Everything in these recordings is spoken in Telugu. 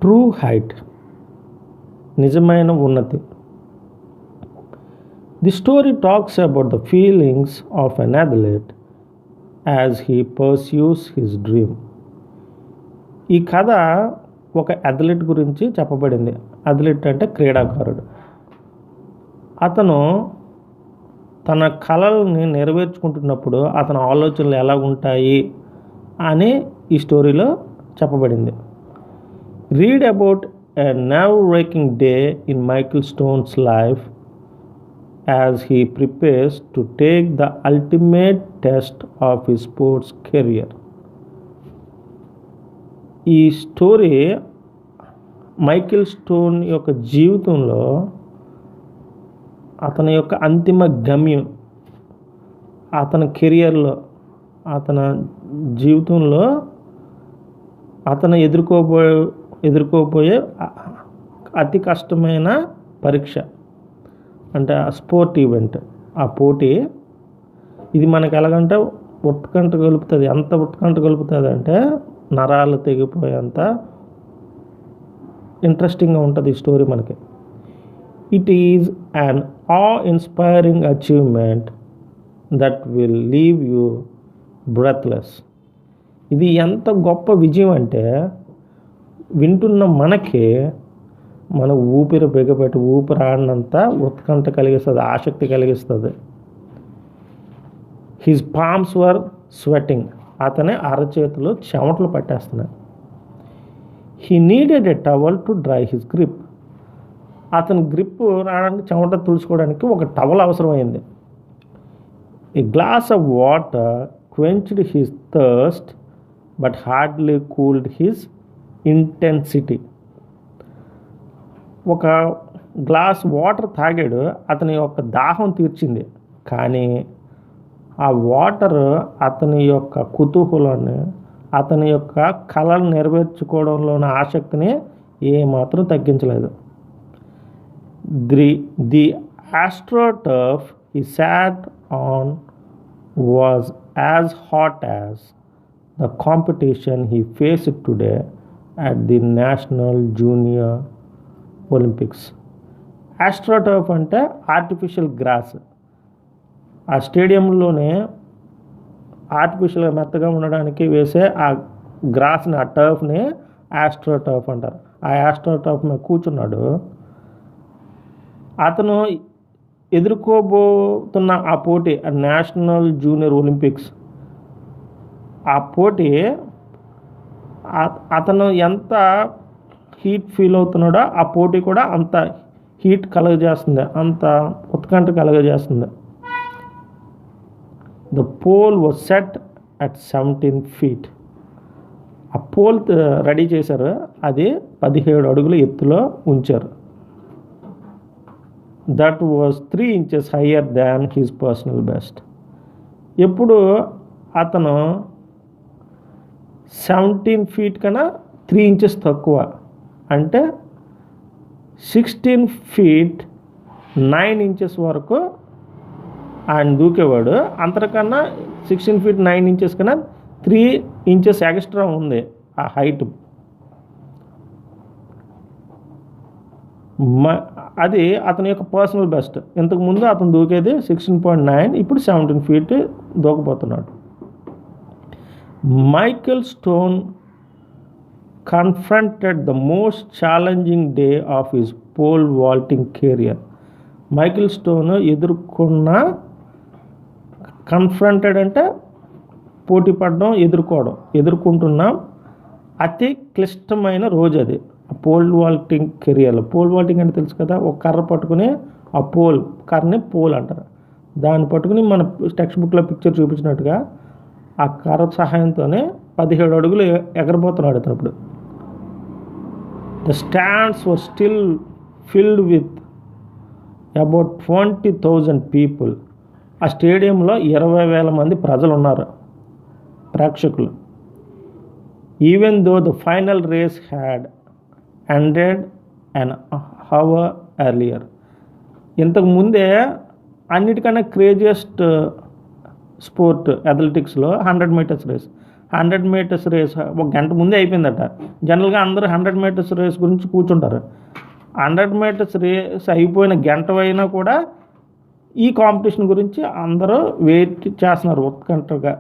ట్రూ హైట్, నిజమైన ఉన్నతి. The story talks about the feelings of an athlete as he pursues his dream. ఈ కథ ఒక అథ్లెట్ గురించి చెప్పబడింది. అథ్లెట్ అంటే క్రీడాకారుడు. అతను తన కళల్ని నెరవేర్చుకుంటున్నప్పుడు అతని ఆలోచనలు ఎలా ఉంటాయి అని ఈ స్టోరీలో చెప్పబడింది. Read about a nerve-wracking day in Michael Stone's life as he prepares to take the ultimate test of his sports career. ఈ స్టోరీ మైకేల్ స్టోన్ యొక్క జీవితంలో అతని యొక్క అంతిమ గమ్యం, అతని కెరియర్లో, అతని జీవితంలో అతను ఎదుర్కోబోయే అతి కష్టమైన పరీక్ష అంటే ఆ స్పోర్ట్ ఈవెంట్, ఆ పోటీ. ఇది మనకు ఎలాగంటే ఉత్కంఠ కలుపుతుంది. ఎంత ఉత్కంఠ కలుపుతుంది అంటే నరాలు తెగిపోయేంత ఇంట్రెస్టింగ్గా ఉంటుంది ఈ స్టోరీ మనకి. It is an awe-inspiring achievement that will leave you breathless. ఇది ఎంత గొప్ప విజయం అంటే వింటున్న మనకి మన ఊపిరి బిగపెట్టి ఊపిరాడినంత ఉత్కంఠ కలిగిస్తుంది, ఆసక్తి కలిగిస్తుంది. హిజ్ పామ్స్ వర్ స్వెటింగ్, అతని అరచేతులు చెమటలు పట్టేస్తున్నాయి. He needed a towel to dry his grip, అతని గ్రిప్ రావడానికి చెమట తుడుచుకోవడానికి ఒక టవల్ అవసరమైంది. A glass of water quenched his thirst but hardly cooled his intensity. ఒక గ్లాస్ వాటర్ తాగాడు, అతని యొక్క దాహం తీర్చింది. కానీ ఆ వాటర్ అతని యొక్క కుతూహలాన్ని, అతని యొక్క కళలు నెరవేర్చుకోవడంలోని ఆసక్తిని ఏమాత్రం తగ్గించలేదు. The astroturf he sat on was as hot as the competition he faced today at the National Junior Olympics. Astroturf అంటే ఆర్టిఫిషియల్ గ్రాస్. ఆ స్టేడియంలోనే ఆర్టిఫిషియల్గా మెత్తగా ఉండడానికి వేసే ఆ గ్రాస్ని, ఆ టర్ఫ్ని ఆస్ట్రోటర్ఫ్ అంటారు. ఆ ఆస్ట్రోటర్ఫ్ మీద కూర్చున్నాడు. అతను ఎదుర్కోబోతున్న ఆ పోటీ నేషనల్ జూనియర్ ఒలింపిక్స్, ఆ పోటీ అతను ఎంత హీట్ ఫీల్ అవుతున్నాడో ఆ పోటీ కూడా అంత హీట్ కలుగజేస్తుంది, అంత ఉత్కంఠ కలుగజేస్తుంది. The pole was set at 17 feet. ఆ పోల్ రెడీ చేశారు, అది 17 అడుగుల ఎత్తులో ఉంచారు. That was 3 inches higher than his personal best. ఎప్పుడు అతను 17 feet కన్నా 3 inches తక్కువ, అంటే 16 feet 9 inches వరకు ఆయన దూకేవాడు. అంతకన్నా 16 feet 9 inches కన్నా 3 inches ఎక్స్ట్రా ఉంది ఆ హైట్. అది అతని యొక్క పర్సనల్ బెస్ట్. ఇంతకుముందు అతను దూకేది 16.9, ఇప్పుడు 17 feet దూకపోతున్నాడు. Michael Stone confronted the most challenging day of his pole vaulting career. Michael Stone confronted అంటే పోటీ పడడం, ఎదుర్కొంటున్న అతి క్లిష్టమైన రోజు అది పోల్ వాల్టింగ్ కెరియర్లో. పోల్ వాల్టింగ్ అంటే తెలుసు కదా, ఒక కర్ర పట్టుకుని ఆ కర్రని పోల్ అంటారు. దాన్ని పట్టుకుని మన టెక్స్ట్ బుక్లో పిక్చర్ చూపించినట్టుగా ఆ కర్ర సహాయంతోనే 17 అడుగులు ఎగరబోతున్నాడు అతను. ఇప్పుడు the stands were still filled with about 20,000 people. ఆ స్టేడియంలో 20,000 మంది ప్రజలు ఉన్నారు, ప్రేక్షకులు. Even though the final race had ended an hour earlier. ఇంతకు ముందే అన్నిటికన్నా క్రేజియస్ట్ స్పోర్ట్ అథ్లెటిక్స్లో 100 meters రేస్. 100 మీటర్స్ రేస్ ఒక గంట ముందే అయిపోయిందట. జనరల్గా అందరూ 100 మీటర్స్ రేస్ గురించి కూర్చుంటారు. 100 మీటర్స్ రేస్ అయిపోయిన గంట అయినా కూడా ఈ కాంపిటీషన్ గురించి అందరూ వెయిట్ చేస్తున్నారు ఉత్కంఠగా.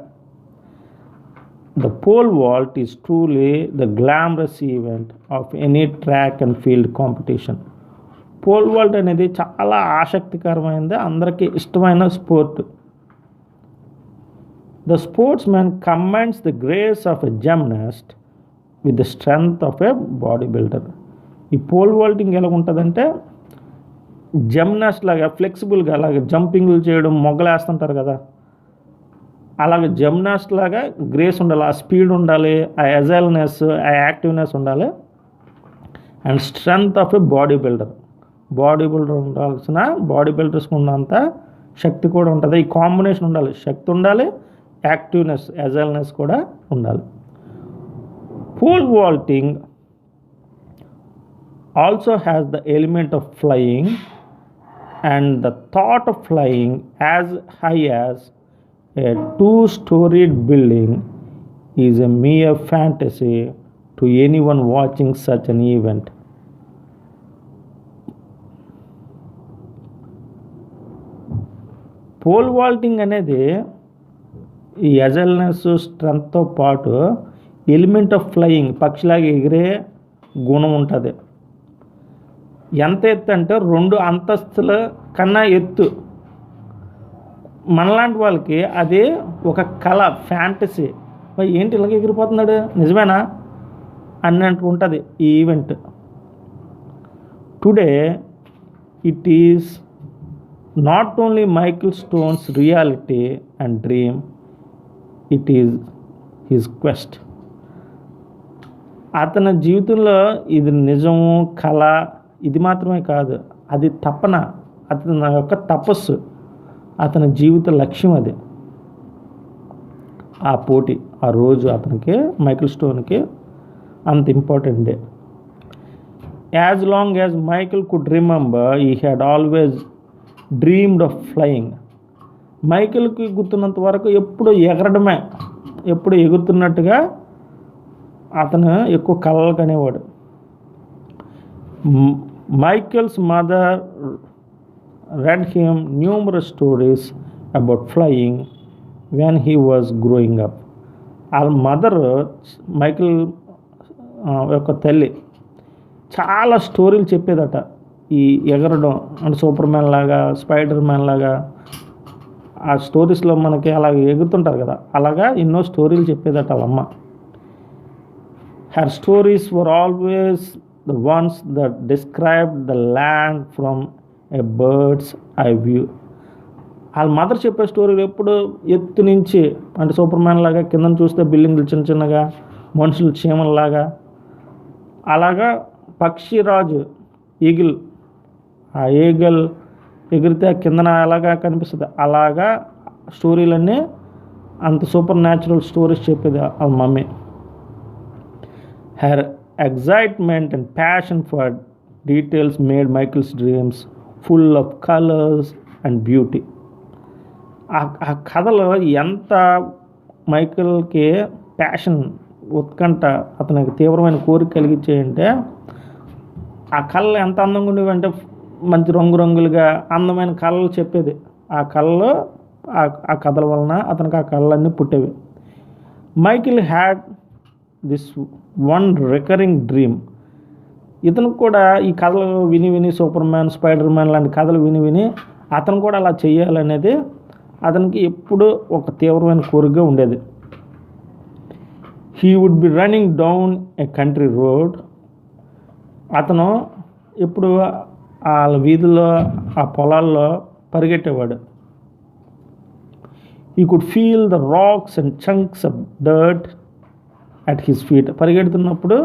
The pole vault is truly the glamorous event of any track and field competition. Pole vault అనేది చాలా ఆసక్తికరమైనది, అందరికీ ఇష్టమైన sport. The sportsmen combines the grace of a gymnast with the strength of a body builder. ఈ పోల్ వాల్టింగ్ ఎలా ఉంటుందంటే జిమ్నాస్ట్ లాగా ఫ్లెక్సిబుల్గా అలాగే జంపింగ్లు చేయడం, మొగ్గలేస్తుంటారు కదా, అలాగే జిమ్నాస్ట్ లాగా గ్రేస్ ఉండాలి, ఆ స్పీడ్ ఉండాలి, ఆ ఎజైల్నెస్, ఆ యాక్టివ్నెస్ ఉండాలి. And strength of a body builder ఉండాల్సిన బాడీ బిల్డర్స్కి ఉన్నంత శక్తి కూడా ఉంటుంది. ఈ కాంబినేషన్ ఉండాలి, శక్తి ఉండాలి, యాక్టివ్నెస్, ఎజైల్నెస్ కూడా ఉండాలి. Pole vaulting also has the element of flying, and the thought of flying as high as a 2-storied building is a mere fantasy to anyone watching such an event. Pole vaulting అనేది ఈ ఎజైల్నెస్, స్ట్రెంగ్త్తో పాటు ఎలిమెంట్ ఆఫ్ ఫ్లయింగ్, పక్షిలాగా ఎగిరే గుణం ఉంటుంది. ఎంత ఎత్తు అంటే 2 అంతస్తుల కన్నా ఎత్తు. మనలాంటి వాళ్ళకి అది ఒక కళ, ఫ్యాంటసీ. ఏంటి ఇలాగ ఎగిరిపోతున్నాడు, నిజమేనా అన్నట్టు ఉంటుంది ఈ event. Today it is not only Michael stones reality and dream, it is his quest. అతని జీవితంలో ఇది నిజము, కళ, ఇది మాత్రమే కాదు, అది తపన, అతని యొక్క తపస్సు, అతని జీవిత లక్ష్యం అది. ఆ పోటీ, ఆ రోజు అతనికి, మైకిల్ స్టోన్కి అంత important day. As long as Michael could remember he had always dreamed of flying. మైకిల్కి గుర్తున్నంత వరకు ఎప్పుడు ఎగరడమే, ఎప్పుడు ఎగురుతున్నట్టుగా అతను ఎక్కువ కలలు కనేవాడు. Michael's mother read him numerous stories about flying when he was growing up. వాళ్ళ మదర్, మైకిల్ యొక్క తల్లి, చాలా స్టోరీలు చెప్పేదట ఈ ఎగరడం అంటే సూపర్ మ్యాన్ లాగా, స్పైడర్ మ్యాన్ లాగా. ఆ స్టోరీస్లో మనకి అలా ఎగురుతుంటారు కదా, అలాగా ఎన్నో స్టోరీలు చెప్పేదట వాళ్ళమ్మ. Her stories were always the ones that described the land from a bird's eye view. వాళ్ళ మదర్ చెప్పే స్టోరీలు ఎప్పుడు ఎత్తు నుంచి, అంటే సూపర్ మ్యాన్ లాగా, కింద చూస్తే బిల్డింగ్లు చిన్న చిన్నగా, మనుషులు చీమల్లాగా, అలాగా పక్షిరాజు, ఈగిల్, ఆ ఈగల్ ఎగిరితే కిందన ఎలాగా కనిపిస్తుంది, అలాగా స్టోరీలన్నీ అంత సూపర్ న్యాచురల్ స్టోరీస్ చెప్పేది వాళ్ళ mummy. Her excitement and passion for details made Michael's dreams full of colors and beauty. ఆ కథలో ఎంత మైకిల్కి ప్యాషన్, ఉత్కంఠ, అతనికి తీవ్రమైన కోరిక కలిగించాయంటే ఆ కళలు ఎంత అందంగా ఉండేవి అంటే మంచి రంగురంగులుగా అందమైన కళలు చెప్పేది. ఆ కళలో ఆ కథల వలన అతనికి ఆ కళలన్నీ పుట్టేవి. Michael had this one recurring dream. ఇతను కూడా ఈ కథలు విని సూపర్ మ్యాన్, స్పైడర్ మ్యాన్ లాంటి కథలు విని అతను కూడా అలా చేయాలనేది అతనికి ఎప్పుడూ ఒక తీవ్రమైన కోరికగా ఉండేది. He would be running down a country road. అతను ఎప్పుడు వాళ్ళ వీధుల్లో, ఆ పొలాల్లో పరిగెట్టేవాడు. He could feel the rocks and chunks of dirt at his feet. పరిగెడుతున్నప్పుడు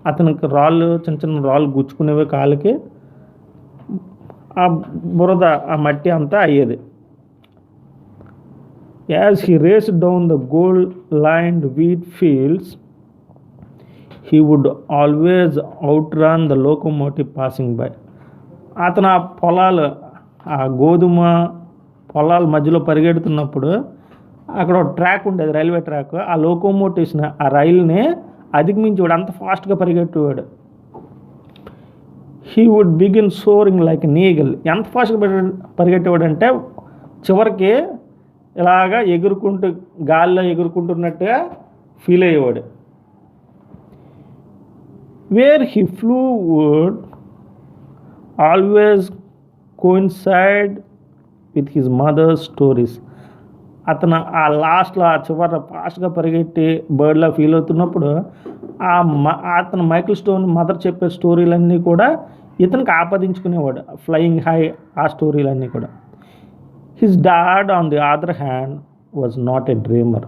అతనికి రాళ్ళు, చిన్న చిన్న రాళ్ళు గుచ్చుకునేవి కాళ్ళకి, ఆ బురద, ఆ మట్టి అంతా అయ్యేది. As he raced down the gold lined wheat fields he would always outrun the locomotive passing by. అతను ఆ పొలాలు, ఆ గోధుమ పొలాల మధ్యలో పరిగెడుతున్నప్పుడు అక్కడ ఒక ట్రాక్ ఉండేది, రైల్వే ట్రాక్. ఆ లోకోమోటివ్స్ని, ఆ రైలుని అధిగమించేవాడు, అంత ఫాస్ట్గా పరిగెట్టేవాడు. He would begin soaring like an eagle. ఎంత ఫాస్ట్గా పరిగెట్టేవాడు అంటే చివరికి ఇలాగా ఎగురుకుంటూ, గాల్లో ఎగురుకుంటున్నట్టుగా ఫీల్ అయ్యేవాడు. Where he flew would always coincide with his mother's stories. అతను ఆ లాస్ట్లో, ఆ చివర ఫాస్ట్గా పరిగెట్టి బర్డ్లా ఫీల్ అవుతున్నప్పుడు అతను మైకిల్ స్టోన్ మదర్ చెప్పే స్టోరీలన్నీ కూడా ఇతనికి ఆపాదించుకునేవాడు, ఫ్లయింగ్ హై, ఆ స్టోరీలన్నీ కూడా. His dad on the other hand was not a dreamer.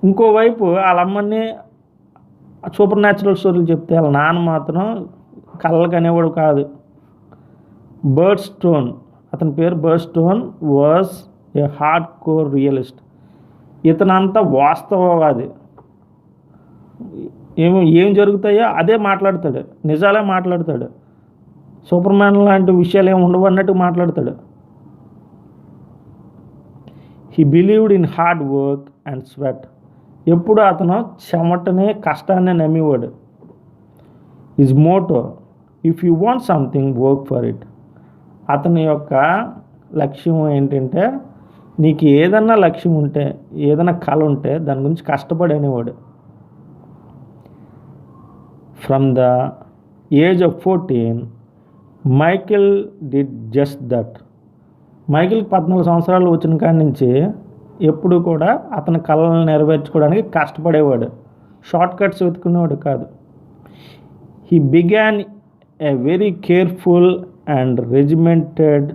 ఇంకోవైపు వాళ్ళ అమ్మని సూపర్ న్యాచురల్ స్టోరీలు చెప్తే వాళ్ళ నాన్న మాత్రం కళ్ళకి అనేవాడు కాదు. బర్డ్ స్టోన్, అతని పేరు bird stone, was a hard core realist. ఇతనంతా వాస్తవవాది. ఏం జరుగుతాయో అదే మాట్లాడతాడు, నిజాలే మాట్లాడతాడు. సూపర్ మ్యాన్ లాంటి విషయాలు ఏమి ఉండవు అన్నట్టు మాట్లాడతాడు. He believed in hard work and sweat. ఎప్పుడు అతను చెమటనే, కష్టాన్ని నమ్మేవాడు. His motto, if you want something work for it. అతని యొక్క లక్ష్యం ఏంటంటే, నీకు ఏదన్నా లక్ష్యం ఉంటే, ఏదైనా కళ ఉంటే దాని గురించి కష్టపడి అనేవాడు. From the age of 14 Michael did just that. మైకిల్కి 14 సంవత్సరాలు వచ్చిన కాడి నుంచి ఎప్పుడు కూడా అతని కళలను నెరవేర్చుకోవడానికి కష్టపడేవాడు, షార్ట్ కట్స్ వెతుకునేవాడు కాదు. He began a very careful and regimented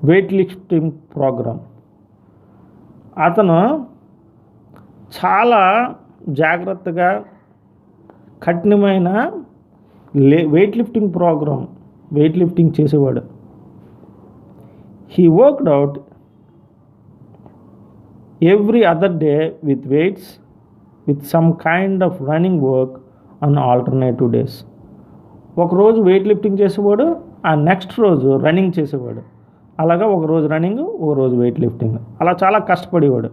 weight lifting program. అతను చాలా జాగ్రత్తగా కఠినమైన వెయిట్ లిఫ్టింగ్ చేసేవాడు. He worked out every other day with weights with some kind of running work on alternative days. ఒకరోజు వెయిట్ లిఫ్టింగ్ చేసేవాడు, ఆ నెక్స్ట్ రోజు రన్నింగ్ చేసేవాడు. అలాగా ఒకరోజు రన్నింగ్, ఒకరోజు వెయిట్ లిఫ్టింగ్, అలా చాలా కష్టపడేవాడు.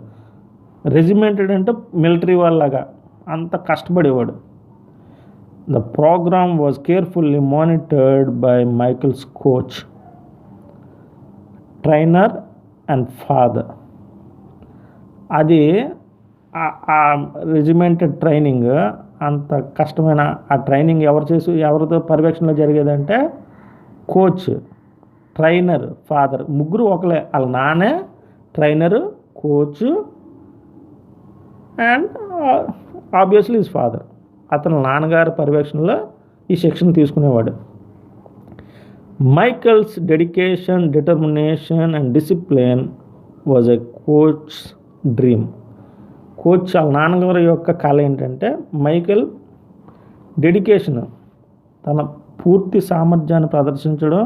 రెజిమెంటెడ్ అంటే మిలిటరీ వాళ్ళలాగా అంత కష్టపడేవాడు. The program was carefully monitored by Michael's coach, trainer and father. అది ఆ రెజిమెంటెడ్ ట్రైనింగ్, అంత కష్టమైన ఆ ట్రైనింగ్ ఎవరితో పర్యవేక్షణలో జరిగేదంటే కోచ్, ట్రైనర్, ఫాదర్, ముగ్గురు ఒకలే. వాళ్ళ నాన్నే trainer, coach and obviously his father. అతని నాన్నగారి పర్యవేక్షణలో ఈ శిక్షణ తీసుకునేవాడు. Michael's dedication, determination and discipline was a coach dream. Coach వాళ్ళ నాన్నగారి యొక్క కళ ఏంటంటే మైకిల్ డెడికేషన్, తన పూర్తి సామర్థ్యాన్ని ప్రదర్శించడం,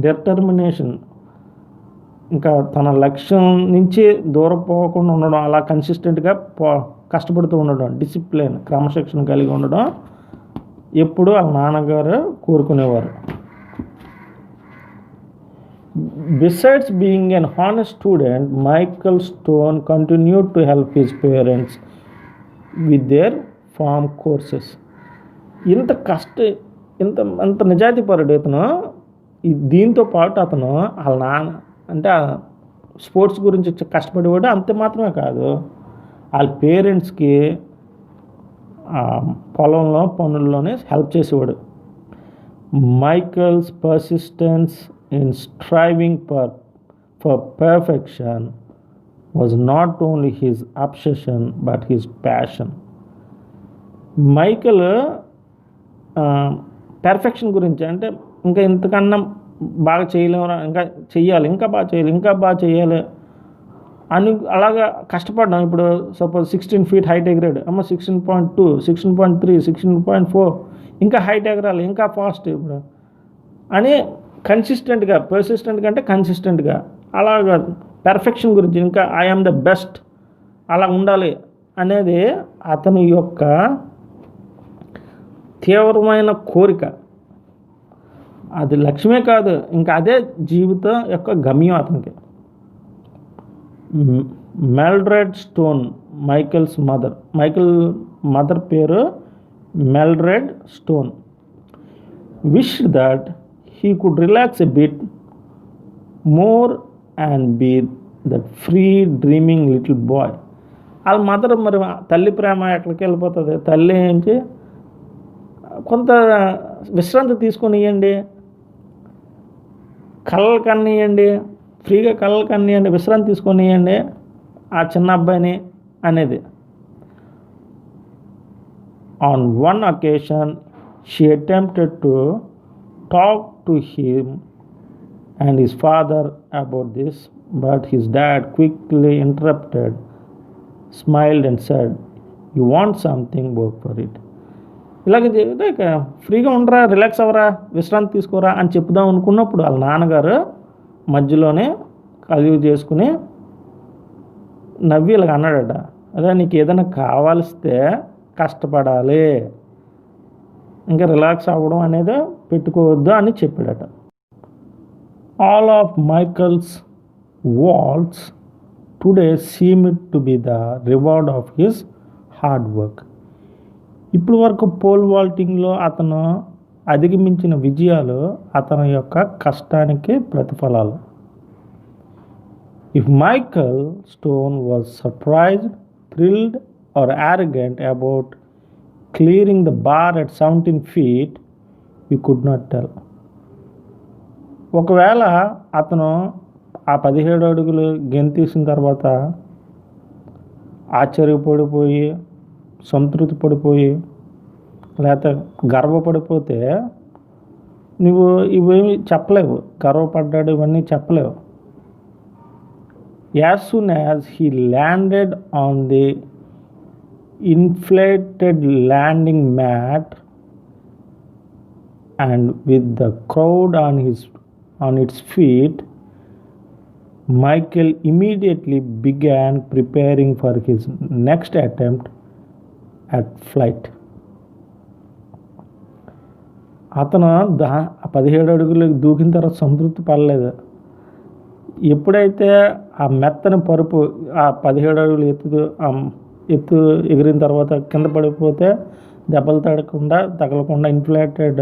డిటర్మినేషన్, ఇంకా తన లక్ష్యం నుంచి దూరపోకుండా ఉండడం, అలా కన్సిస్టెంట్గా కష్టపడుతూ ఉండడం, డిసిప్లిన్, క్రమశిక్షణ కలిగి ఉండడం ఎప్పుడు వాళ్ళ నాన్నగారు కోరుకునేవారు. Besides being an honest student, Michael Stone continued to help his parents with their farm courses. అంత నిజాయితీపరుడు ఇతను. దీంతో పాటు అతను వాళ్ళ నాన్న అంటే స్పోర్ట్స్ గురించి కష్టపడేవాడు. అంతే మాత్రమే కాదు, వాళ్ళ పేరెంట్స్కి పొలంలో పనుల్లోనే హెల్ప్ చేసేవాడు. Michael's persistence in striving for perfection was not only his obsession but his passion. Michael perfection గురించి అంటే ఇంకా ఇంతకన్నా బాగా చేయలేము, ఇంకా చెయ్యాలి, ఇంకా బాగా చేయాలి అని అలాగా కష్టపడ్డాం. ఇప్పుడు సపోజ్ 16 feet హైట్ ఎగరాడు, 16.2, 16.3, 16.4, ఇంకా హైట్ ఎగరాలి, ఇంకా ఫాస్ట్ ఇప్పుడు అని కన్సిస్టెంట్గా, పర్సిస్టెంట్గా అంటే కన్సిస్టెంట్గా అలాగా పెర్ఫెక్షన్ గురించి, ఇంకా ఐఎమ్ ద బెస్ట్ అలా ఉండాలి అనేది అతని యొక్క తీవ్రమైన కోరిక. అది లక్ష్యమే కాదు, ఇంకా అదే జీవితం యొక్క గమ్యం అతనికి. మెల్డ్రెడ్ స్టోన్, మైకల్ మదర్ పేరు మెల్డ్రెడ్ stone, wished that he could relax a bit more and be that free dreaming little boy. వాళ్ళ మదర్ మరి తల్లి ప్రేమ ఎక్కడికి వెళ్ళిపోతుంది, తల్లి ఏంటి కొంత విశ్రాంతి తీసుకొని ఇవ్వండి, కళ్ళలు కనియండి, ఫ్రీగా కళ్ళలు కనియండి, విశ్రాంతి తీసుకొని ఇవ్వండి ఆ చిన్న అబ్బాయిని అనేది. On one occasion she attempted to talk to him and his father about this, but his dad quickly interrupted, smiled and said, "You want something, work for it." ఇలాగ ఫ్రీగా ఉండరా, రిలాక్స్ అవ్వరా, విశ్రాంతి తీసుకోరా అని చెప్దాం అనుకున్నప్పుడు వాళ్ళ నాన్నగారు మధ్యలోనే కలిగి చేసుకుని నవ్వి ఇలాగ అన్నాడట, అదే నీకు ఏదైనా కావాల్స్తే కష్టపడాలి, ఇంకా రిలాక్స్ అవ్వడం అనేది పెట్టుకోవద్దు అని చెప్పాడట. All of Michael's vaults today seemed to be the reward of his hard work. ఇప్పుడు వరకు పోల్ వాల్టింగ్లో అతను అధిగమించిన విజయాలు అతని యొక్క కష్టానికి ప్రతిఫలాలు. If Michael Stone was surprised, thrilled or arrogant about clearing the bar at 17 feet, we could not tell. ఒకవేళ అతను ఆ 17 అడుగులు గెంతీసిన తర్వాత ఆశ్చర్యపడిపోయి, సంతృప్తి పడిపోయి, లేకపోతే గర్వపడిపోతే నువ్వు ఇవేమి చెప్పలేవు, గర్వపడ్డాడు ఇవన్నీ చెప్పలేవు. As soon as he landed on the inflated landing mat and with the crowd on its feet, Michael immediately began preparing for his next attempt at flight. అతను 17 అడుగులకు దూకిన తర్వాత సంతృప్తి పడలేదు. ఎప్పుడైతే ఆ మెత్తని పరుపు ఆ 17 అడుగులు ఎత్తు ఎగిరిన తర్వాత కింద పడిపోతే దెబ్బలు తగలకుండా ఇన్ఫ్లేటెడ్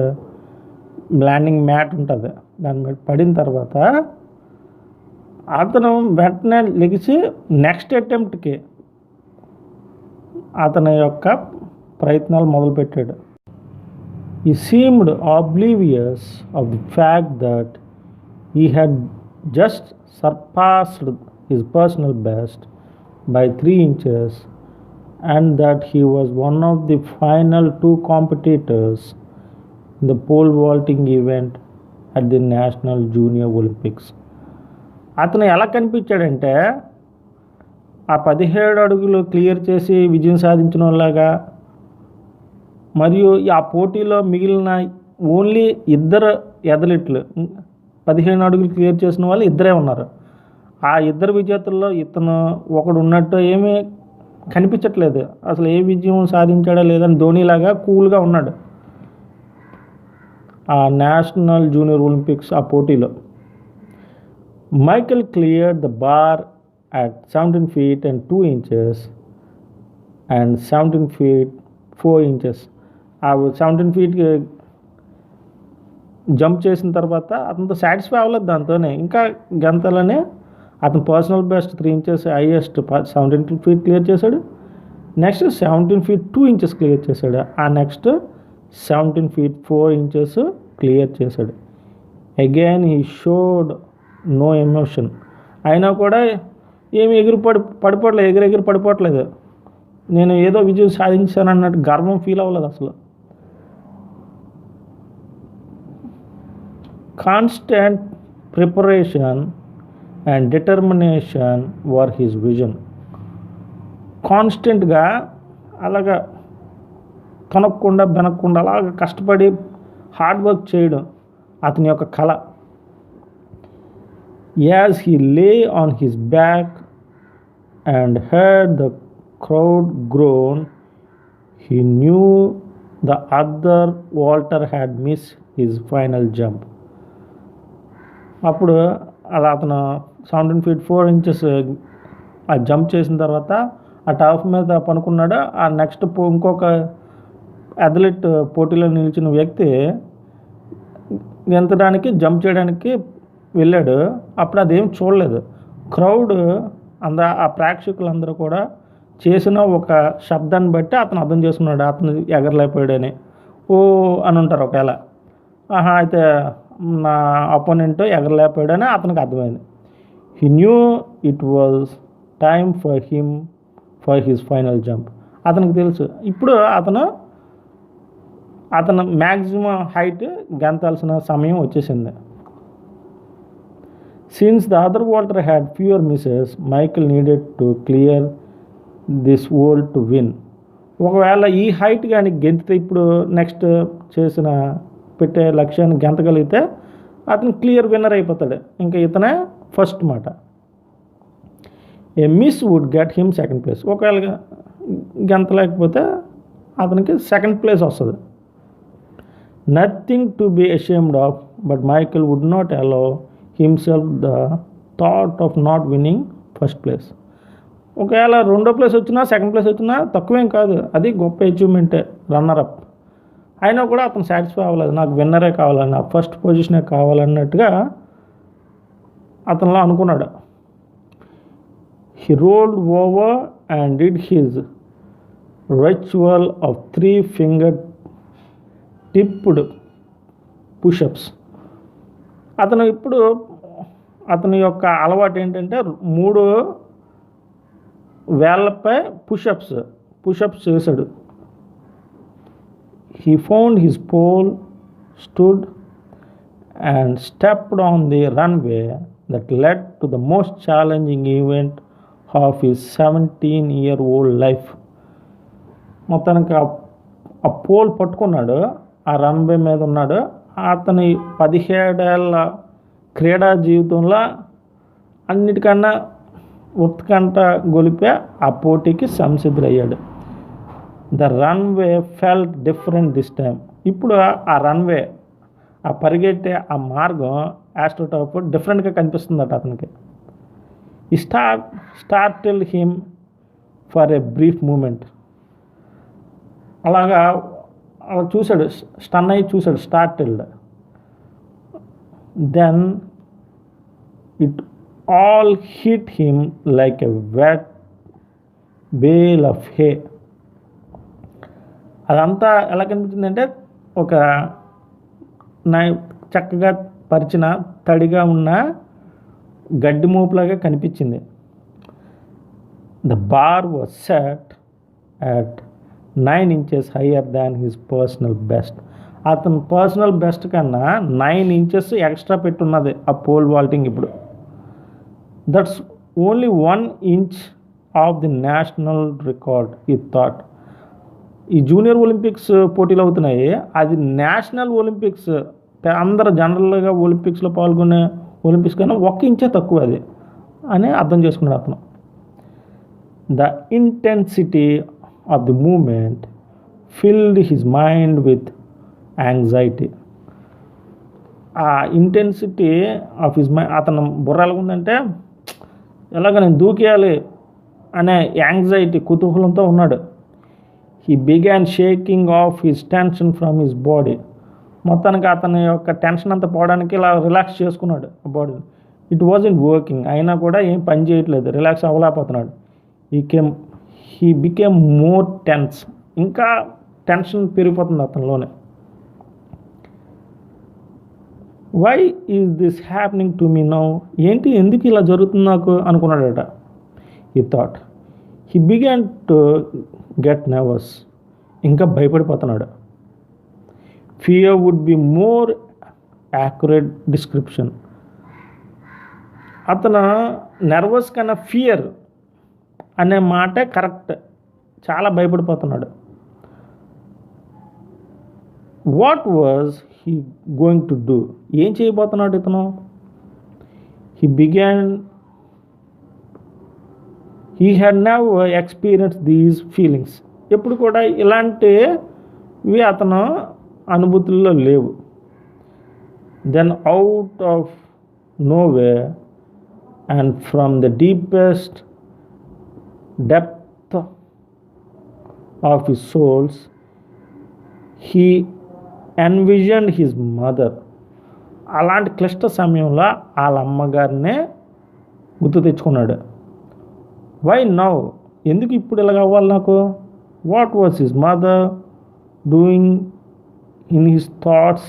ల్యాండింగ్ మ్యాట్ ఉంటుంది, దాని మీద పడిన తర్వాత అతను వెంటనే లెగిసి నెక్స్ట్ అటెంప్ట్కి అతని యొక్క ప్రయత్నాలు మొదలుపెట్టాడు. He seemed oblivious of the fact that he had just surpassed his personal best by 3 inches and that he was one of the final 2 competitors in the pole vaulting event at the National Junior Olympics. అతను ఎలా కనిపించాడంటే ఆ 17 అడుగులు క్లియర్ చేసి విజయం సాధించిన వాళ్ళగా, మరియు ఆ పోటీలో మిగిలిన ఓన్లీ 2 అథ్లెట్లు 15 అడుగులు క్లియర్ చేసిన వాళ్ళు 2 ఉన్నారు. ఆ 2 విజేతల్లో ఇతను ఒకడు ఉన్నట్టు ఏమీ కనిపించట్లేదు, అసలు ఏ విజయం సాధించాడా లేదని ధోనిలాగా కూల్గా ఉన్నాడు ఆ నేషనల్ జూనియర్ ఒలింపిక్స్ ఆ పోటీలో. Michael cleared the bar at 17 feet and 2 inches and 17 feet 4 inches. ఆ 17 feet జంప్ చేసిన తర్వాత అతనితో సాటిస్ఫై అవ్వలేదు, దాంతోనే ఇంకా గంతలోనే అతను personal best 3 inches highest 17 feet clear చేశాడు. నెక్స్ట్ 17 feet 2 inches క్లియర్ చేశాడు. ఆ నెక్స్ట్ 17 feet 4 inches క్లియర్ చేశాడు. Again he showed no emotion. అయినా కూడా ఏమి ఎగిరి పడిపోవట్లేదు, నేను ఏదో విజయం సాధించాను అన్నట్టు గర్వం ఫీల్ అవ్వలేదు అసలు. Constant preparation and determination were his vision. కాన్స్టెంట్గా అలాగా బెనక్కుండా అలాగ కష్టపడి హార్డ్ వర్క్ చేయడం అతని యొక్క కళ. As he lay on his back and heard the crowd groan, he knew the other vaulter had missed his final jump. అప్పుడు అలా అతను 17 feet 4 inches ఆ జంప్ చేసిన తర్వాత ఆ టర్ఫ్ మీద పనుకున్నాడు. ఆ నెక్స్ట్ ఇంకొక అథ్లెట్ పోటీలో నిలిచిన వ్యక్తి గెంతడానికి జంప్ చేయడానికి వెళ్ళాడు. అప్పుడు అదేం చూడలేదు. క్రౌడ్ ఆ ప్రేక్షకులందరూ కూడా చేసిన ఒక శబ్దాన్ని బట్టి అతను అర్థం చేసుకున్నాడు అతను ఎగరలేకపోయాడని. ఓ అని ఉంటారు ఒకవేళ. అయితే నా అపోనెంట్ ఎగరలేకపోయాడని అతనికి అర్థమైంది. He knew it was time for his final jump. అతనికి తెలుసు ఇప్పుడు అతను మ్యాక్సిమం హైట్ గెంతాల్సిన సమయం వచ్చేసింది. Since the other vaulter had fewer misses, Michael needed to clear this world to win. ఒకవేళ ఈ హైట్ కానీ గెంతితే ఇప్పుడు నెక్స్ట్ పెట్టే లక్ష్యాన్ని గెంతగలిగితే అతను క్లియర్ విన్నర్ అయిపోతాడు. ఇంకా ఇతనే ఫస్ట్ మాట. A miss would get him second place. ఒకవేళ గెంతలేకపోతే అతనికి సెకండ్ ప్లేస్ వస్తుంది. Nothing to be ashamed of, but Michael would not allow himself the thought of not winning first place. ఒకవేళ రెండో ప్లేస్ వచ్చినా సెకండ్ ప్లేస్ వచ్చినా తక్కువేం కాదు, అది గొప్ప అచీవ్మెంటే, రన్నరప్ అయినా కూడా అతను సాటిస్ఫై అవ్వలేదు. నాకు విన్నరే కావాలని, నాకు ఫస్ట్ పొజిషనే కావాలన్నట్టుగా అతనిలో అనుకున్నాడు. He rolled over and did his ritual of 3 finger tipped push-ups. అతని యొక్క అలవాటు ఏంటంటే 3 వేళ్ళపై పుషప్స్ చేశాడు. He found his pole, stood and stepped on the runway that led to the most challenging event of his 17-year-old life. మొత్తానికి ఆ పోల్ పట్టుకున్నాడు, ఆ రన్వే మీద ఉన్నాడు. అతని 17 ఏళ్ళ క్రీడా జీవితంలో అన్నిటికన్నా ఉత్కంఠ గొలిపే ఆ పోటీకి సంసిద్ధుడయ్యాడు. The runway felt different this time. ఇప్పుడు ఆ రన్వే, ఆ పరిగెట్టే ఆ మార్గం ఆస్ట్రోటాప్ డిఫరెంట్గా కనిపిస్తుందట అతనికి. ఈ startle him for a brief moment. అలా చూశాడు, స్టన్ అయ్యి చూశాడు, startled. Then it all hit him like a wet bale of hay. అదంతా ఎలా కనిపించిందంటే ఒక చక్కగా పరిచిన తడిగా ఉన్న గడ్డి మోపులాగా కనిపించింది. The bar was set at 9 inches higher than his personal best. అతను పర్సనల్ బెస్ట్ కన్నా 9 inches ఎక్స్ట్రా పెట్టున్నది ఆ పోల్ వాల్టింగ్ ఇప్పుడు. That's only 1 inch of the national record ఈ థాట్. ఈ జూనియర్ ఒలింపిక్స్ పోటీలు అవుతున్నాయి, అది నేషనల్ ఒలింపిక్స్, అందరు జనరల్గా ఒలింపిక్స్లో పాల్గొనే ఒలింపిక్స్ కన్నా 1 ఇంచే తక్కువ అది అని అర్థం చేసుకున్నాడు అతను. The intensity of the moment filled his mind with anxiety. ఆ ఇంటెన్సిటీ ఆఫ్ హిజ్ మైండ్ అతను బుర్ర ఎలాగుందంటే ఎలాగ నేను దూకేయాలి అనే యాంగ్జైటీ, కుతూహలంతో ఉన్నాడు. He began shaking of his tension from his body. మొత్తానికి అతని యొక్క టెన్షన్ అంతా పోవడానికి ఇలా రిలాక్స్ చేసుకున్నాడు ఆ బాడీని. ఇట్ వాజంట్ వర్కింగ్, అయినా కూడా ఏం పని చేయట్లేదు, రిలాక్స్ అవ్వలేకపోతున్నాడు. హీ బికేమ్ మోర్ టెన్స్, ఇంకా టెన్షన్ పెరిగిపోతుంది అతనిలోనే. Why is this happening to me now. ఏంటి, ఎందుకు ఇలా జరుగుతుంది నాకు అనుకున్నాడట. He thought. He began to get nervous, ఇంకా భయపడిపోతున్నాడు. Fear would be more accurate description. అతను నర్వస్ కన్నా ఫియర్ అనే మాటే కరెక్ట్, చాలా భయపడిపోతున్నాడు. What was he going to do. ఏం చేయబోతున్నాడు ఇతను. He had never experience these feelings. ఎప్పుడు కూడా ఇలాంటివి అతను అనుభూతుల్లో లేవు. Then out of nowhere and from the deepest depth of his souls, he envisioned his mother. అలాంటి క్లిష్ట సమయంలో వాళ్ళ అమ్మగారినే గుర్తు తెచ్చుకున్నాడు. వై నౌ, ఎందుకు ఇప్పుడు ఇలాగ అవ్వాలి నాకు? What was his mother doing in his thoughts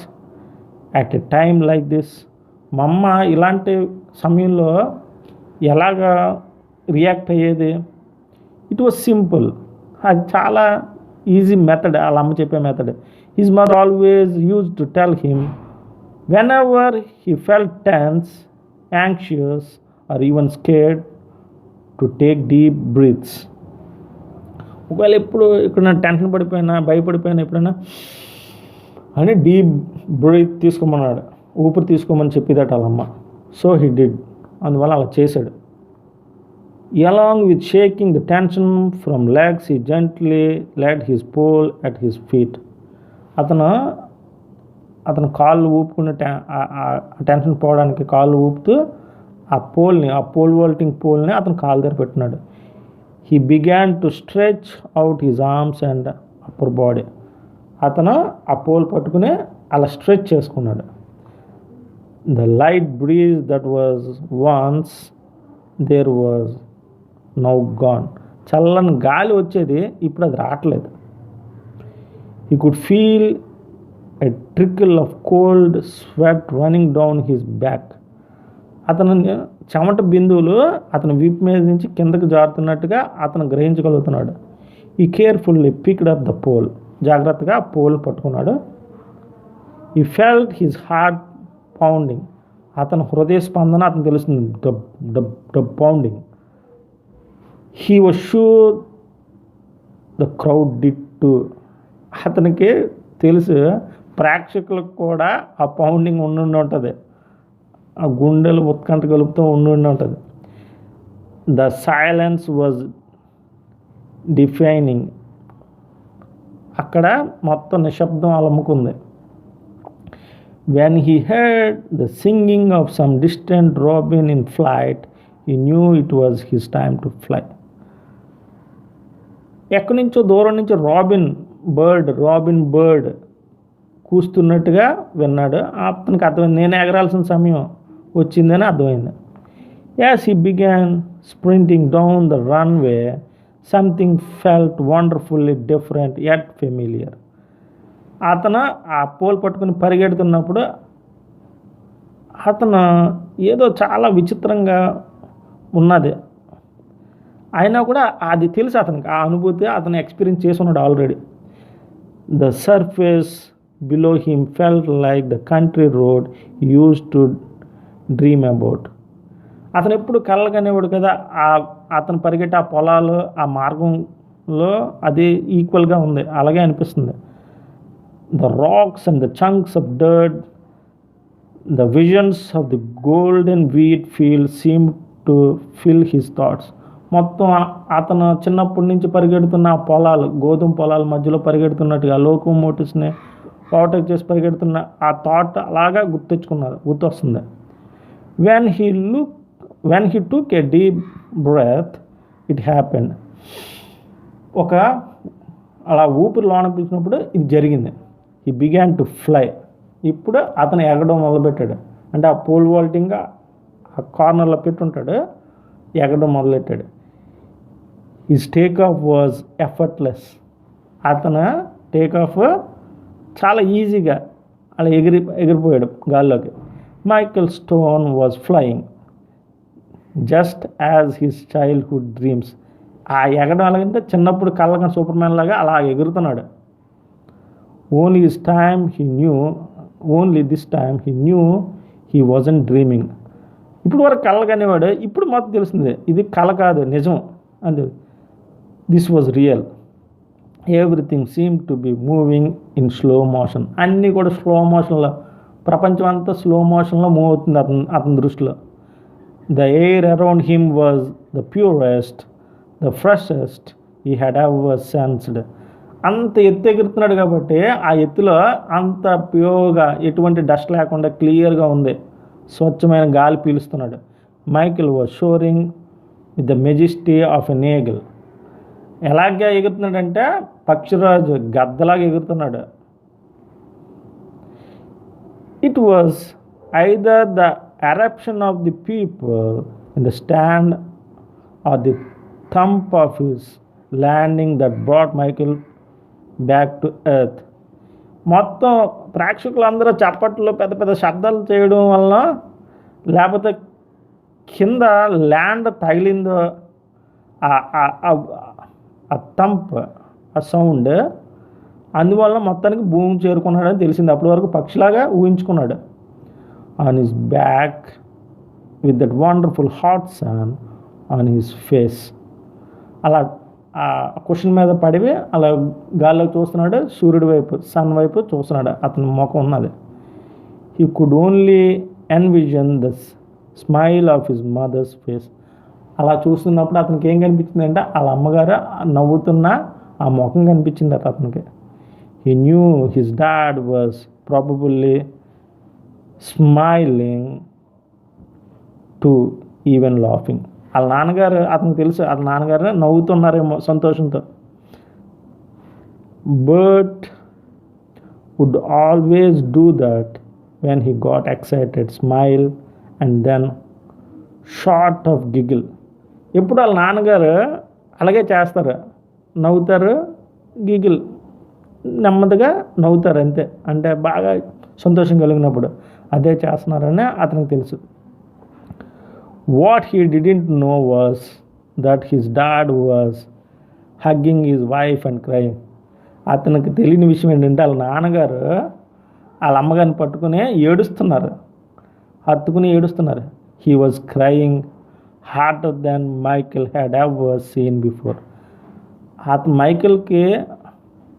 at a time like this? మా అమ్మ ఇలాంటి సమయంలో ఎలాగా రియాక్ట్ అయ్యేది? It was simple. అది చాలా ఈజీ మెథడ్, వాళ్ళ అమ్మ చెప్పే method. His mother always use to tell him whenever he felt tense, anxious or even scared to take deep breaths. ఒకవేళ ఎప్పుడు ఇక్కడ టెన్షన్ పడిపోయినా భయపడిపోయినా ఎప్పుడైనా అని డీప్ బ్రీత్ తీసుకోమన్నాడు, ఊపిరి తీసుకోమని చెప్పేదట వాళ్ళమ్మ. సో హీ డిడ్, అందువల్ల అలా చేశాడు. along with shaking the tension from legs, he gently laid his pole at his feet. అతను కాళ్ళు ఊపుకున్న టెన్షన్ పోవడానికి కాళ్ళు ఊపుతూ ఆ పోల్ వాల్టింగ్ పోల్ని అతను కాళ్ళ దగ్గర పెట్టినాడు. He began to stretch out his arms and upper body. అతను ఆ పోల్ పట్టుకుని అలా స్ట్రెచ్ చేసుకున్నాడు. The light breeze that was once there was now gone. చల్లని గాలి వచ్చేది, ఇప్పుడు అది రావట్లేదు. He could feel a trickle of cold sweat running down his back. అతను చెమట బిందువులు అతని వీపు మీద నుంచి కిందకు జారుతున్నట్టుగా అతను గ్రహించగలుగుతున్నాడు. He carefully picked up the pole. జాగ్రత్తగా ఆ పోల్ పట్టుకున్నాడు. ఈ ఫెల్ట్ హిజ్ హార్ట్ పౌండింగ్. అతని హృదయ స్పందన అతను తెలుస్తుంది, dub dub dub pounding. He was sure the crowd did to. అతనికి తెలుసు ప్రేక్షకులకు కూడా ఆ పౌండింగ్ ఉండి ఉంటుంది, ఆ గుండెలు ఉత్కంఠ కలుపుతూ ఉండి ఉంటుంది. The silence was deafening. అక్కడ మొత్తం నిశ్శబ్దం అలముకుంది. When he heard the singing of some distant robin in flight, he knew it was his time to fly. ఎక్కడి నుంచో దూరం నుంచి రాబిన్ బర్డ్ కూస్తున్నట్టుగా విన్నాడు. అతనికి అర్థమైంది, నేను ఎగరాల్సిన సమయం వచ్చిందని అర్థమైంది. As he began sprinting down the runway, something felt wonderfully different yet familiar. అతను ఆ పోల్ పట్టుకుని పరిగెడుతున్నప్పుడు అతను ఏదో చాలా విచిత్రంగా ఉన్నది. అయినా కూడా అది తెలుసు అతనికి, ఆ అనుభూతి అతను ఎక్స్పీరియన్స్ చేసి ఉన్నాడు already. The surface below him felt like the country road he used to dream about. అతను ఎప్పుడు కళ్ళకనేవాడు కదా, అతను పరిగెట్టి ఆ పొలాలు ఆ మార్గంలో అది ఈక్వల్గా ఉంది, అలాగే అనిపిస్తుంది. The rocks and the chunks of dirt, the visions of the golden wheat field seem to fill his thoughts. మొత్తం అతను చిన్నప్పటి నుంచి పరిగెడుతున్న ఆ పొలాలు, గోధుమ పొలాల మధ్యలో పరిగెడుతున్నట్టుగా లోకోమోటివ్స్ని ఓవర్టేక్ చేసి పరిగెడుతున్న ఆ థాట్ అలాగా గుర్తొస్తుంది. When he took a deep breath it happened. అలా ఊపిరి లోన పిలిచినప్పుడు ఇది జరిగింది. He began to fly. ఇప్పుడు అతను ఎగడం మొదలుపెట్టాడు. అంటే ఆ పోల్ వాల్టింగ్ ఆ కార్నర్లో పెట్టుంటాడు, ఎగడం మొదలెట్టాడు. His take off was effortless. అతను టేక్ ఆఫ్ చాలా ఈజీగా అలా ఎగిరిపోయాడు గాల్లోకి. Michael Stone was flying just as his childhood dreams. ఆ ఎగడం ఎలాగంటే చిన్నప్పుడు కళ్ళకని సూపర్ మ్యాన్ లాగా అలా ఎగురుతున్నాడు. Only this time he knew he wasn't dreaming. ఇప్పుడు వరకు కళ్ళకనేవాడు, ఇప్పుడు మాత్రం తెలిసింది ఇది కళ కాదు, నిజం అంతే. This was real. Everything seem to be moving in slow motion. అన్నీ కూడా స్లో మోషన్లో, ప్రపంచం అంతా స్లో మోషన్లో మూవ్ అవుతుంది అతని దృష్టిలో. The air around him was the purest, the ఫ్రెషెస్ట్ he had ever sensed. అంత ఎత్తు ఎగురుతున్నాడు కాబట్టి ఆ ఎత్తులో అంత ప్యూర్గా ఎటువంటి డస్ట్ లేకుండా క్లియర్గా ఉంది, స్వచ్ఛమైన గాలి పీలుస్తున్నాడు. Michael was soaring with the majesty of an eagle. ఎలాగా ఎగురుతున్నాడంటే పక్షిరాజు గద్దలాగా ఎగురుతున్నాడు. It was either the eruption of the people in the stand or the thump of his landing that brought Michael back to earth. మొత్తం ప్రేక్షకులందరూ చప్పట్లు పెద్ద పెద్ద శబ్దాలు చేయడం వల్ల, లేకపోతే కింద ల్యాండ్ తగిలిందో ఆ థంప్, ఆ సౌండ్, అందువల్ల మొత్తానికి భూమి చేరుకున్నాడని తెలిసింది. అప్పటి వరకు పక్షిలాగా ఊహించుకున్నాడు. On his back with that wonderful hot sun on his face. అలా ఆ క్వశ్చన్ మీద పడివి అలా గాల్లోకి చూస్తున్నాడు, సూర్యుడి వైపు, సన్ వైపు చూస్తున్నాడు. అతని ముఖం ఉన్నది. He could only envision the smile of his mothers face. అలా చూస్తున్నప్పుడు అతనికి ఏం కనిపించిందంటే వాళ్ళ అమ్మగారు నవ్వుతున్న ఆ ముఖం కనిపించింది అతనికి. He knew his dad was probably smiling to even laughing. వాళ్ళ నాన్నగారు, అతనికి తెలుసు వాళ్ళ నాన్నగారు నవ్వుతున్నారేమో సంతోషంతో. But would always do that when he got excited, smile and then sort of giggle. ఎప్పుడు వాళ్ళ నాన్నగారు అలాగే చేస్తారు, నవ్వుతారు, గిగిల్, నెమ్మదిగా నవ్వుతారు అంతే. అంటే బాగా సంతోషం కలిగినప్పుడు అదే చేస్తున్నారని అతనికి తెలుసు. What he didn't no was that his dad was hugging his wife and crying. అతనికి తెలియని విషయం ఏంటంటే వాళ్ళ నాన్నగారు వాళ్ళ అమ్మగారిని పట్టుకుని ఏడుస్తున్నారు, హత్తుకుని ఏడుస్తున్నారు. He was crying harder than Michael had ever seen before. మైకెల్కి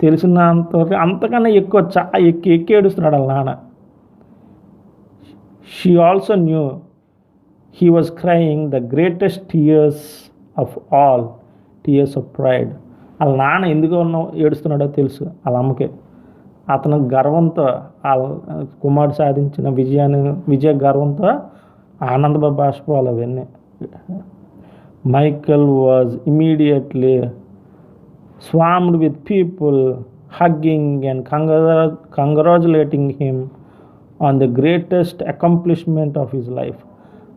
తెలిసినంతవరకు అంతకన్నా ఎక్కువ ఎక్కి ఏడుస్తున్నాడు వాళ్ళ నాన్న. She also knew he was crying the greatest tears of all, tears of pride. వాళ్ళ నాన్న ఎందుకు ఏడుస్తున్నాడో తెలుసు వాళ్ళ అమ్మకి. అతను గర్వంతో, ఆ కుమారుడు సాధించిన విజయ గర్వంతో ఆనంద బాష్పాలు అవన్నీ. Michael was immediately swarmed with people hugging and congratulating him on the greatest accomplishment of his life.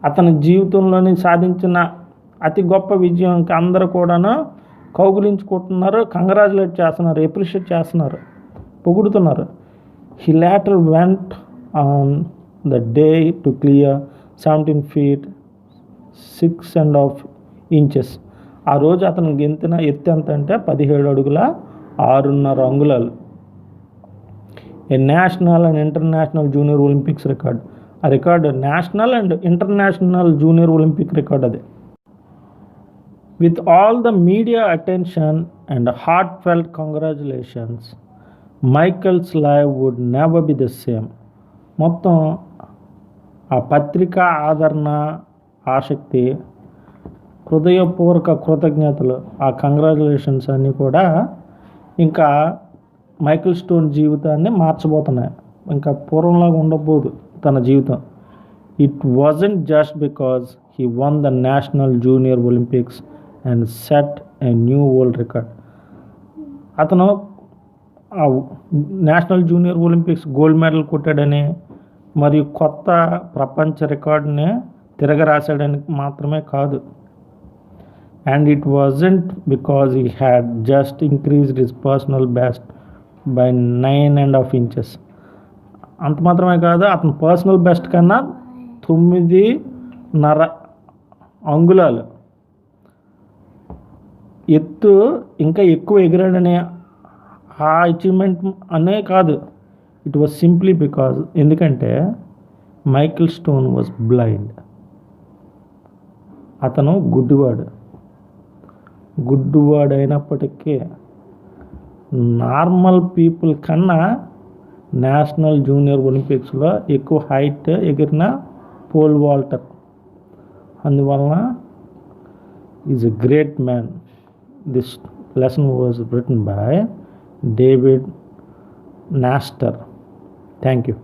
అతని జీవితంలోని సాధించిన అతి గొప్ప విజయంకి అందరూ కూడాను కౌగులించుకుంటున్నారు, కంగ్రాచులేట్ చేస్తున్నారు, ఎప్రిషియేట్ చేస్తున్నారు, పొగుడుతున్నారు. He later went on the day to clear 17 feet 6.5 inches. ఆ రోజు అతను గెంతిన ఎత్తు ఎంత అంటే 17 అడుగుల 6.5 అంగుళాలు. A national and international junior Olympics record. ఆ record national and international junior Olympic record అది. With all the media attention and heart felt congratulations, Michael's life would never be the same. మొత్తం ఆ పత్రికా ఆదరణ, ఆసక్తి, హృదయపూర్వక కృతజ్ఞతలు, ఆ కంగ్రాచులేషన్స్ అన్నీ కూడా ఇంకా మైకేల్ స్టోన్ జీవితాన్ని మార్చబోతున్నాయి. ఇంకా పూర్వంలాగా ఉండబోదు తన జీవితం. It wasn't just because he won the national junior Olympics and set a new world record. అతను ఆ national junior Olympics gold medal కొట్టాడని మరియు కొత్త ప్రపంచ రికార్డుని తిరగరాశాడని మాత్రమే కాదు. And it wasn't because he had just increased his personal best by 9.5 inches. అంత మాత్రమే కాదు, అతని పర్సనల్ బెస్ట్ కన్నా 9.5 అంగుళాలు ఎత్తు ఇంకా ఎక్కువ ఎగిరాడనే ఆ అచీవ్మెంట్ అనే కాదు. ఇట్ వాజ్ సింప్లీ బికాజ్, ఎందుకంటే మైకేల్ స్టోన్ వాజ్ బ్లైండ్. అతను గుడ్డివాడు అయినప్పటికీ నార్మల్ పీపుల్ కన్నా నేషనల్ జూనియర్ ఒలింపిక్స్లో ఎక్కువ హైట్ ఎగిరిన పోల్ వాల్టర్. అందువలన is a great man. This lesson was written by David నాస్టర్. Thank you.